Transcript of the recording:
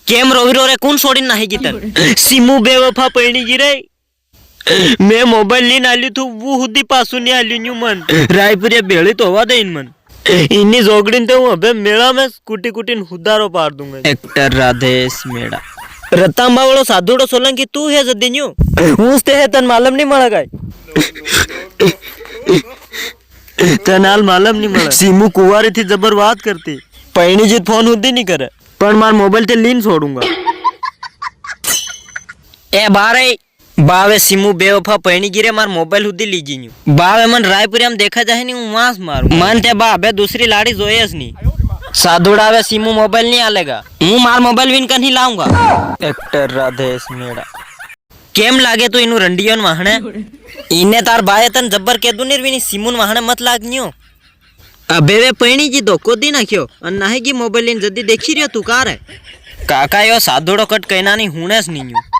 કેમ રોવી રો રે કોણ છોડીને નાહી ગઈ તન સીમુ બેવફા પૈણી ગઈ રે મેં મોબાઈલ લઈને આલ્યું તું હું સુધી પાછું નહીં આલ્યું મન રાયપુરે ભેળી તો હોવા દઈ મન इन्नी जोगड़ीन तो अबे मेला में स्कूटी कुटी हुदारो पार दूंगा एक्टर राधेश मेड़ा रत्तांबा वालो साधुड़ो सोलंकी तू है जदिन्यू उसते है तन मालूम नहीं मड़ा गाय तनाल मालूम नहीं मड़ा सीमू कुवारी थी जबर बात करती पैनी जीत फोन हुदी नहीं करे पर मार मोबाइल ते लीन छोड़ूंगा ए बारे बावे सीमू बेवफा पैनी गिरे मार मोबाइल हुदी लीजी न्यू बावे मन रायपुरी में देखा जाए नहीं हूँ मांस मारू मन ते बाबे दूसरी लाड़ी जोयस नहीं साधुड़ावे सीमू मोबाइल नहीं आलेगा हूँ मार मोबाइल विन कर नहीं लाऊंगा एक्टर राधेश मेड़ा केम लागे तू इनु रंडियों वाहने इन्ने तार बाये तन जब्बर के दुनिर विनी सीमून वाहने मत लागनियो अबे वे पैनी जी दो को दी नाख्यो अन्ना है की मोबाइल इन जदी देखी रियो तू कार है काका यो साधुड़ो कट कहना नहीं हुनेस नहीं